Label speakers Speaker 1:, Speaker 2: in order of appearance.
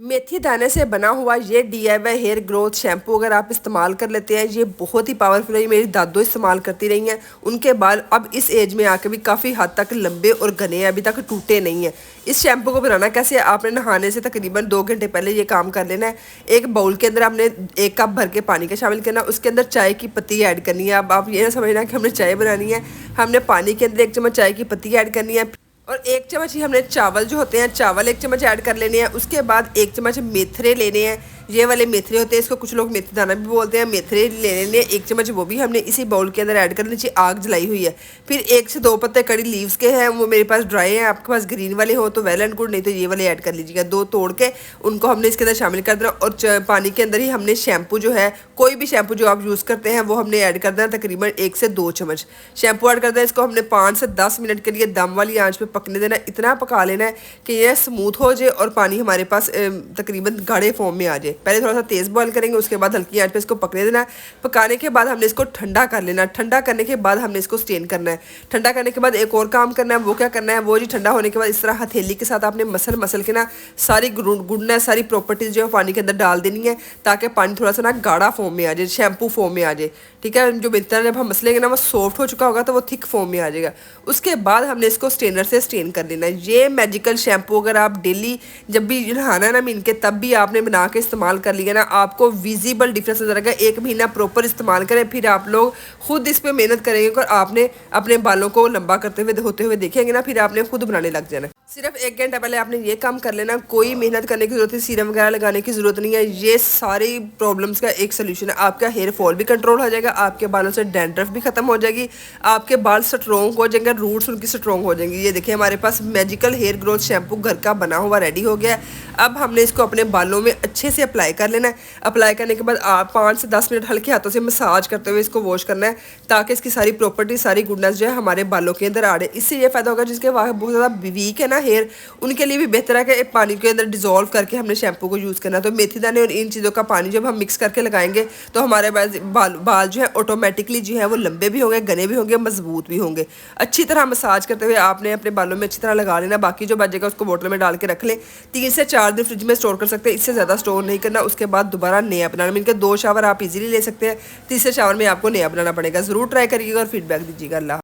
Speaker 1: मेथी दाने से बना हुआ ये डीआईवाई हेयर ग्रोथ शैम्पू अगर आप इस्तेमाल कर लेते हैं, ये बहुत ही पावरफुल है। मेरी दादो इस्तेमाल करती रही हैं, उनके बाल अब इस एज में आके भी काफ़ी हद तक लंबे और घने हैं, अभी तक टूटे नहीं हैं। इस शैम्पू को बनाना कैसे है, आपने नहाने से तकरीबन 2 घंटे पहले ये काम कर लेना है। एक बाउल के अंदर आपने 1 कप भर के पानी का शामिल करना है, उसके अंदर चाय की पत्ती ऐड करनी है। अब आप ये ना समझना कि हमने चाय बनानी है, हमने पानी के अंदर 1 चम्मच चाय की पत्ती ऐड करनी है और 1 चम्मच ही हमने चावल जो होते हैं, चावल 1 चम्मच ऐड कर लेने हैं। उसके बाद 1 चम्मच मेथरे लेने हैं, ये वाले मेथरे होते हैं, इसको कुछ लोग मेथी दाना भी बोलते हैं। मेथरे ले लेने हैं 1 चम्मच, वो भी हमने इसी बाउल के अंदर ऐड कर नीचे आग जलाई हुई है। फिर 1 से 2 पत्ते कड़ी लीव्स के हैं, वो मेरे पास ड्राई हैं, आपके पास ग्रीन वाले हो तो वेल एंड गुड, नहीं तो ये वाले ऐड कर लीजिएगा। 2 तोड़ के उनको हमने इसके अंदर शामिल कर देना और पानी के अंदर ही हमने शैम्पू जो है, कोई भी शैम्पू जो आप यूज़ करते हैं वो हमने ऐड कर देना, तकरीबन 1 से 2 चम्मच शैम्पू ऐड कर देना। इसको हमने 5 से 10 मिनट के लिए दम वाली आंच पे पकने देना। इतना पका लेना है कि यह स्मूथ हो जाए और पानी हमारे पास तकरीबन गाढ़े फॉर्म में आ जाए। पहले थोड़ा सा तेज़ बॉयल करेंगे, उसके बाद हल्की आंच पे इसको पकने देना। पकाने के बाद हमने इसको ठंडा कर लेना। ठंडा करने के बाद हमने इसको स्टेन करना है। ठंडा करने के बाद एक और काम करना है, वो क्या करना है, वो जी ठंडा होने के बाद इस तरह हथेली के साथ आपने मसल के ना सारी गुडनेस, सारी प्रॉपर्टीज़ जो है पानी के अंदर डाल देनी है, ताकि पानी थोड़ा सा ना गाढ़ा फॉर्म में आ जाए, शैम्पू फॉर्म में आ जाए। ठीक है, जो बेहतर जब हम मसलेंगे ना वो सॉफ्ट हो चुका होगा तो वो थिक फॉर्म में आ जाएगा। उसके बाद हमने इसको स्टेनर से स्टेन कर लेना है। ये मैजिकल शैम्पू अगर आप डेली जब भी नहाना है ना मीन के, तब भी आपने बना के इस्तेमाल कर लिया ना, आपको विजिबल डिफरेंस नजर आएगा। 1 महीना प्रॉपर इस्तेमाल करें, फिर आप लोग खुद इस पर मेहनत करेंगे और आपने अपने बालों को लंबा करते हुए होते हुए देखेंगे ना, फिर आपने खुद बनाने लग जाना। सिर्फ 1 घंटा पहले आपने ये काम कर लेना, कोई मेहनत करने की जरूरत है, सीरम वगैरह लगाने की जरूरत नहीं है। ये सारी प्रॉब्लम्स का एक सोल्यूशन है। आपका हेयर फॉल भी कंट्रोल हो जाएगा, आपके बालों से डैंड्रफ भी खत्म हो जाएगी, आपके बाल स्ट्रॉन्ग हो जाएंगे, रूट्स उनकी स्ट्रॉन्ग हो जाएंगी। ये देखिए हमारे पास मैजिकल हेयर ग्रोथ शैम्पू घर का बना हुआ रेडी हो गया है। अब हमने इसको अपने बालों में अच्छे से अप्लाई कर लेना है। अप्लाई करने के बाद आप 5 से 10 मिनट हल्के हाथों से मसाज करते हुए इसको वॉश करना है, ताकि इसकी सारी प्रॉपर्टी, सारी गुडनेस जो है हमारे बालों के अंदर आ रहे। इससे ये फायदा होगा जिसके बहुत ज़्यादा वीक है ना हेयर, उनके लिए भी बेहतर है कि पानी के अंदर डिजोल्व करके हमने शैम्पू को यूज़ करना। तो मेथी दाने और इन चीज़ों का पानी जब हम मिक्स करके लगाएंगे तो हमारे बाल जो है ऑटोमेटिकली जो है वो लंबे भी होंगे, घने भी होंगे, मजबूत भी होंगे। अच्छी तरह मसाज करते हुए आपने अपने बालों में अच्छी तरह लगा लेना। बाकी जो बचेगा उसको बोतल में डाल के रख लें, 3 से 4 दिन फ्रिज में स्टोर कर सकते हैं, इससे ज़्यादा स्टोर नहीं करना। उसके बाद दोबारा नया बनाना, इनके 2 शावर आप इजीली ले सकते हैं, तीसरे शावर में आपको नया बनाना पड़ेगा। ज़रूर ट्राई करिएगा और फीडबैक दीजिएगा। अल्लाह।